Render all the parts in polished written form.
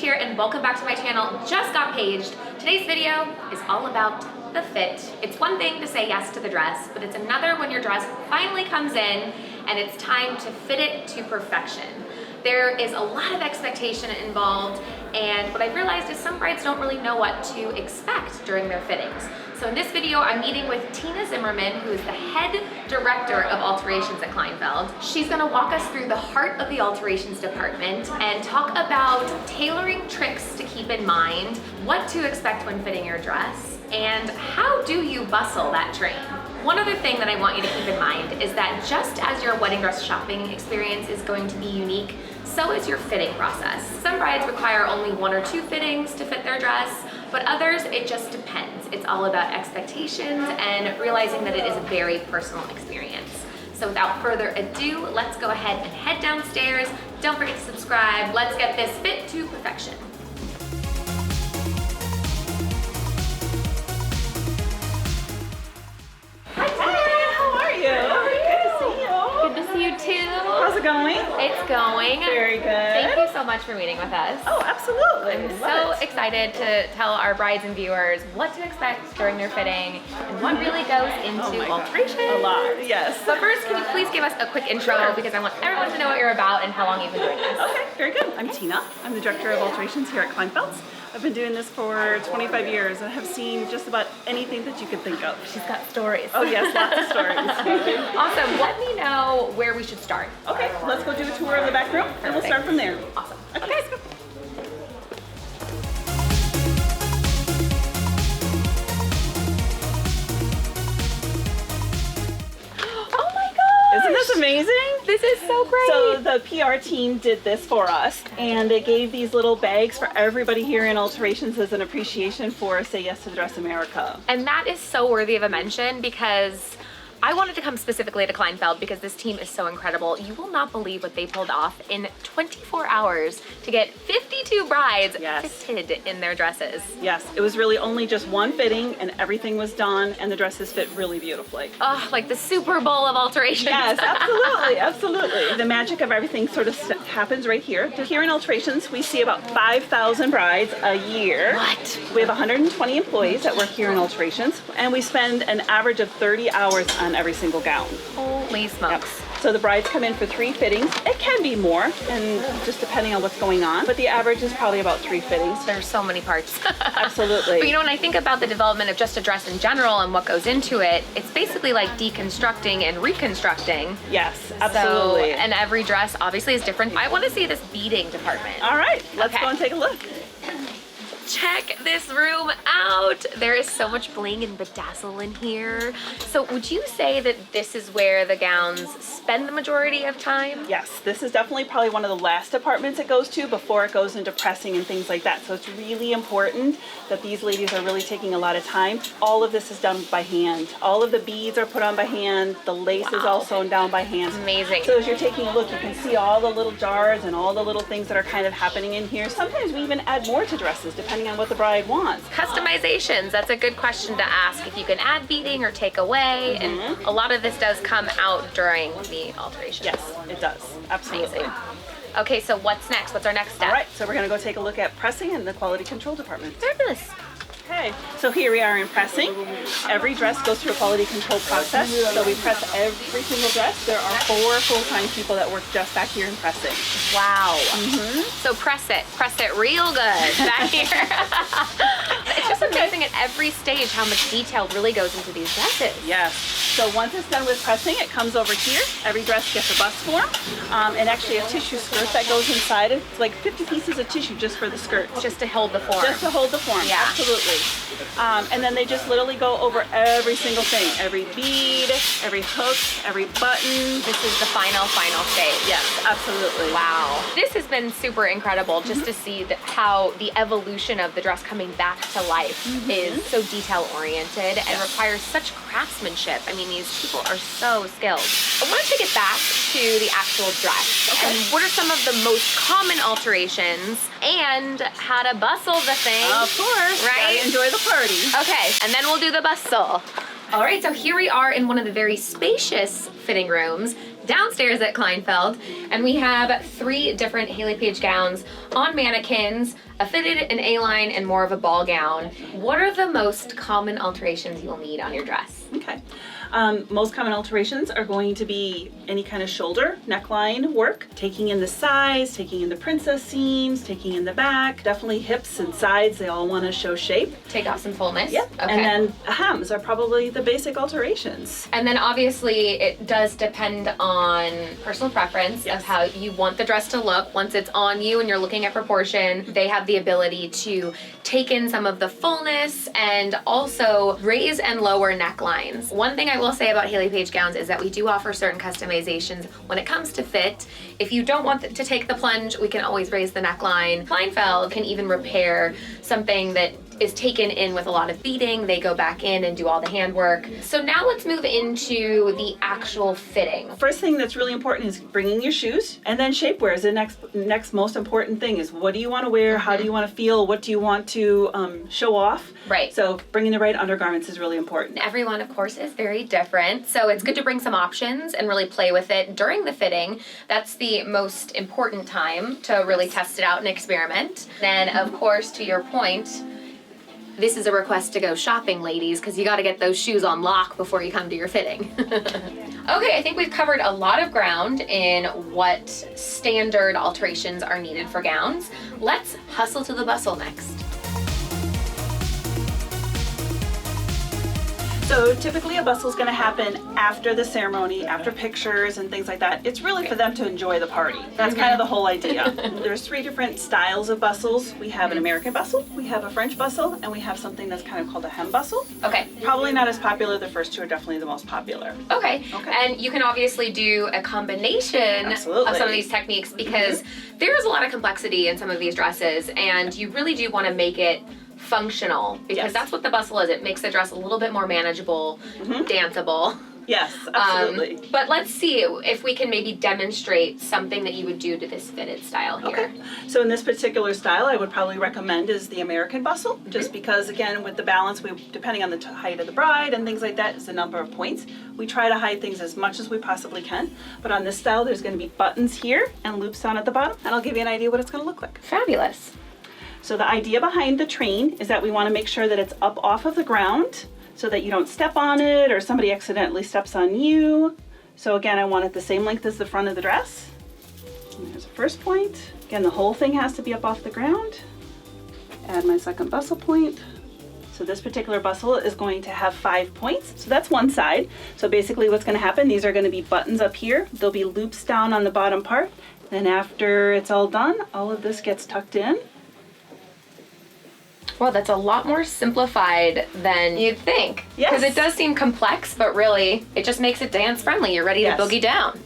here and welcome back to my channel. Just got paged. Today's video is all about the fit. It's one thing to say yes to the dress, but it's another when your dress finally comes in and it's time to fit it to perfection. There is a lot of expectation involved, and what I've realized is some brides don't really know what to expect during their fittings. So in this video, I'm meeting with Zimmerman, who is the head director of Alterations at Kleinfeld. She's gonna walk us through the heart of the Alterations department and talk about tailoring tricks to keep in mind, what to expect when fitting your dress, and how do you bustle that train. One other thing that I want you to keep in mind is that just as your wedding dress shopping experience is going to be unique, so is your fitting process. Some brides require only 1 or 2 fittings to fit their dress, but others, it just depends. It's all about expectations and realizing that it is a very personal experience. So without further ado, let's go ahead and head downstairs. Don't forget to subscribe. Let's get this fit to perfection. Good to see you too. How's it going? It's going. Very good. Thank you so much for meeting with us. Oh, absolutely. I'm so excited to tell our brides and viewers what to expect during their fitting and what really goes into alterations. A lot, yes. But first, can you please give us a quick intro because I want everyone to know what you're about and how long you've been doing this. Okay, very good. I'm Tina. I'm the director of Alterations here at Kleinfeld. I've been doing this for 25 years and have seen just about anything that you could think of. She's got stories. Oh yes, lots of stories. Awesome. Let me know where we should start. Okay, let's go do a tour of the back room and we'll start from there. Awesome. Okay, let's go. Isn't this amazing? This is so great. So the PR team did this for us, and they gave these little bags for everybody here in Alterations as an appreciation for Say Yes to the Dress America. And that is so worthy of a mention because I wanted to come specifically to Kleinfeld because this team is so incredible. You will not believe what they pulled off in 24 hours to get 52 brides fitted in their dresses. Yes, it was really only just one fitting and everything was done and the dresses fit really beautifully. Oh, like the Super Bowl of alterations. Yes, absolutely, absolutely. The magic of everything sort of happens right here. Here in Alterations, we see about 5,000 brides a year. What? We have 120 employees that work here in Alterations, and we spend an average of 30 hours on every single gown. Holy smokes. Yep. So the brides come in for 3 fittings. It can be more, and just depending on what's going on, but the average is probably about 3 fittings. There's so many parts. Absolutely. But you know, when I think about the development of just a dress in general and what goes into it, it's basically like deconstructing and reconstructing. Yes, absolutely. So, and every dress obviously is different. I want to see this beading department. All right, let's go and take a look. Check this room out. There is so much bling and bedazzle in here. So would you say that this is where the gowns spend the majority of time? Yes, this is definitely probably one of the last departments it goes to before it goes into pressing and things like that. So it's really important that these ladies are really taking a lot of time. All of this is done by hand. All of the beads are put on by hand. The lace is all sewn down by hand. Amazing. So as you're taking a look, you can see all the little jars and all the little things that are kind of happening in here. Sometimes we even add more to dresses depending on what the bride wants. Customizations, that's a good question to ask. If you can add beading or take away, and a lot of this does come out during the alterations. Yes, it does. Absolutely. Amazing. Okay, so what's next? What's our next step? All right, so we're gonna go take a look at pressing in the quality control department. Fabulous. Okay, so here we are in pressing. Every dress goes through a quality control process. So we press every single dress. There are 4 full-time people that work just back here in pressing. Wow. So press it real good back here. It's just amazing at every stage how much detail really goes into these dresses. Yes. So once it's done with pressing, it comes over here. Every dress gets a bust form and actually a tissue skirt that goes inside. It's like 50 pieces of tissue just for the skirt. Just to hold the form. Just to hold the form, yeah. Absolutely. And then they just literally go over every single thing. Every bead, every hook, every button. This is the final stage. Yes, absolutely. Wow. This has been super incredible just to see how the evolution of the dress coming back to life is so detail oriented and requires such craftsmanship. I mean, these people are so skilled. I want to take it back to the actual dress. Okay. And what are some of the most common alterations and how to bustle the thing. Of course. Right? Gotta enjoy the party. Okay, and then we'll do the bustle. All right, so here we are in one of the very spacious fitting rooms. downstairs at Kleinfeld, and we have 3 different Hayley Paige gowns on mannequins, a fitted, an A-line, and more of a ball gown. What are the most common alterations you will need on your dress? Okay. Most common alterations are going to be any kind of shoulder, neckline work, taking in the sides, taking in the princess seams, taking in the back, definitely hips and sides, they all want to show shape. Take off some fullness. Yep. Okay. And then hems are probably the basic alterations. And then obviously it does depend on personal preference Yes. of how you want the dress to look. Once it's on you and you're looking at proportion, they have the ability to take in some of the fullness and also raise and lower necklines. One thing I will say about Hayley Paige gowns is that we do offer certain customizations when it comes to fit. If you don't want to take the plunge, we can always raise the neckline. Kleinfeld can even repair something that is taken in with a lot of beading. They go back in and do all the handwork. So now let's move into the actual fitting. First thing that's really important is bringing your shoes, and then shapewear is the next most important thing. Is what do you want to wear? How do you want to feel? What do you want to show off? Right. So bringing the right undergarments is really important. Everyone, of course, is very different. So it's good to bring some options and really play with it during the fitting. That's the most important time to really test it out and experiment. Then, of course, to your point, this is a request to go shopping, ladies, because you got to get those shoes on lock before you come to your fitting. Okay, I think we've covered a lot of ground in what standard alterations are needed for gowns. Let's hustle to the bustle next. So typically a bustle is going to happen after the ceremony, after pictures and things like that. It's really for them to enjoy the party. That's kind of the whole idea. There's 3 different styles of bustles. We have an American bustle, we have a French bustle, and we have something that's kind of called a hem bustle. Okay. Probably not as popular. The first 2 are definitely the most popular. Okay. Okay. And you can obviously do a combination Absolutely. of some of these techniques because there's a lot of complexity in some of these dresses, and you really do want to make it functional because Yes. that's what the bustle is. It makes the dress a little bit more manageable, danceable. Yes, absolutely. But let's see if we can maybe demonstrate something that you would do to this fitted style here. Okay. So in this particular style, I would probably recommend is the American bustle, just because again, with the balance, depending on the height of the bride and things like that, is the number of points. We try to hide things as much as we possibly can. But on this style, there's going to be buttons here and loops down at the bottom, and I'll give you an idea what it's going to look like. Fabulous. So the idea behind the train is that we want to make sure that it's up off of the ground so that you don't step on it or somebody accidentally steps on you. So again, I want it the same length as the front of the dress. And there's the first point. Again, the whole thing has to be up off the ground. Add my second bustle point. So this particular bustle is going to have 5 points. So that's one side. So basically what's going to happen, these are going to be buttons up here. There'll be loops down on the bottom part. Then after it's all done, all of this gets tucked in. Well, that's a lot more simplified than you'd think. Yes. Because it does seem complex, but really, it just makes it dance friendly. You're ready Yes. to boogie down.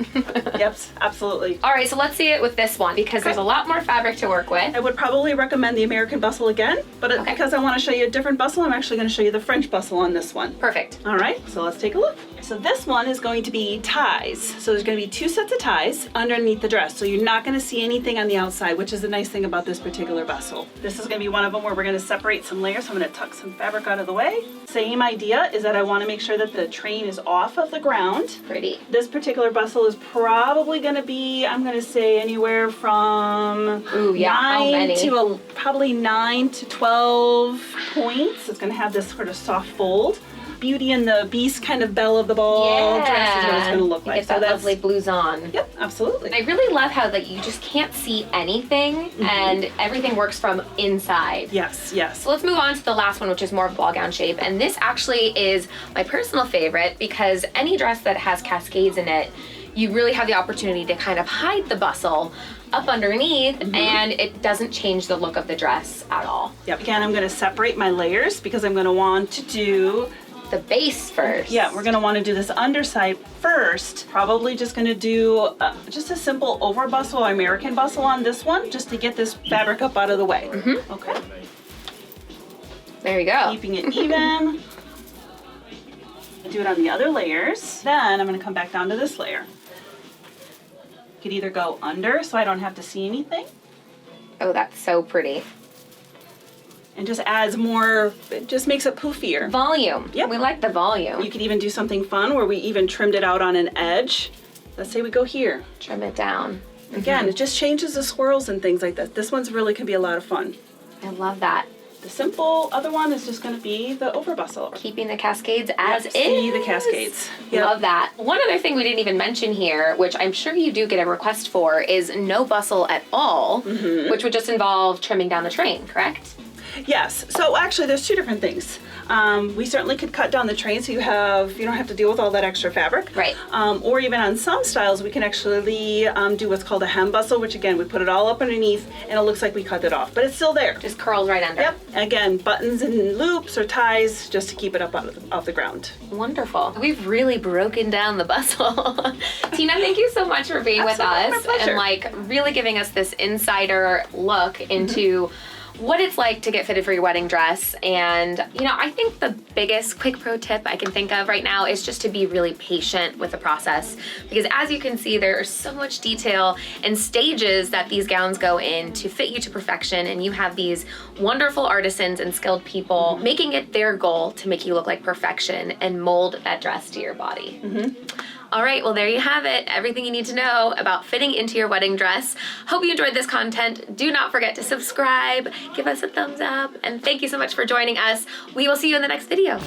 Yep, absolutely. All right, so let's see it with this one because there's a lot more fabric to work with. I would probably recommend the American bustle again, but Okay. because I want to show you a different bustle, I'm actually going to show you the French bustle on this one. Perfect. All right, so let's take a look. So this one is going to be ties. So there's going to be 2 sets of ties underneath the dress. So you're not going to see anything on the outside, which is the nice thing about this particular bustle. This is going to be one of them where we're going to separate some layers. So I'm going to tuck some fabric out of the way. Same idea is that I want to make sure that the train is off of the ground. Pretty. This particular bustle is probably going to be, I'm going to say anywhere from Ooh, yeah, how 9 many? to probably 9 to 12 points. It's going to have this sort of soft fold. Beauty and the Beast kind of belle of the ball dress is what it's going to look You like. get that lovely blues on. Yep, absolutely. I really love how that you just can't see anything and everything works from inside. Yes, yes. So let's move on to the last one, which is more ball gown shape. And this actually is my personal favorite because any dress that has cascades in it, you really have the opportunity to kind of hide the bustle up underneath and it doesn't change the look of the dress at all. Yep. Again, I'm going to separate my layers because I'm going to want to do The base first. Yeah, we're gonna want to do this underside first. Probably just gonna do just a simple over bustle or American bustle on this one, just to get this fabric up out of the way. Okay. There you go. Keeping it even. Do it on the other layers. Then I'm gonna come back down to this layer. You could either go under so I don't have to see anything, Oh, that's so pretty. and just adds more, it just makes it poofier. Volume. Yep. We like the volume. You could even do something fun where we even trimmed it out on an edge. let's say we go here. Trim it down. Again, it just changes the swirls and things like that. This one's really can be a lot of fun. I love that. The simple other one is just going to be the over bustle. Keeping the cascades as is. See the cascades. Yep. Love that. One other thing we didn't even mention here, which I'm sure you do get a request for, is no bustle at all, which would just involve trimming down the train, correct? Yes. So actually, there's two different things. We certainly could cut down the train so you don't have to deal with all that extra fabric. Right. Or even on some styles, we can actually do what's called a hem bustle, which again, we put it all up underneath and it looks like we cut it off, but it's still there. Just curls right under. Yep. Again, buttons and loops or ties just to keep it up off the ground. Wonderful. We've really broken down the bustle. Tina, thank you so much for being with us my pleasure. and like really giving us this insider look into what it's like to get fitted for your wedding dress. And I think the biggest quick pro tip I can think of right now is just to be really patient with the process, because as you can see, there's so much detail and stages that these gowns go in to fit you to perfection, and you have these wonderful artisans and skilled people making it their goal to make you look like perfection and mold that dress to your body. All right, well, there you have it. Everything you need to know about fitting into your wedding dress. Hope you enjoyed this content. Do not forget to subscribe, give us a thumbs up, and thank you so much for joining us. We will see you in the next video.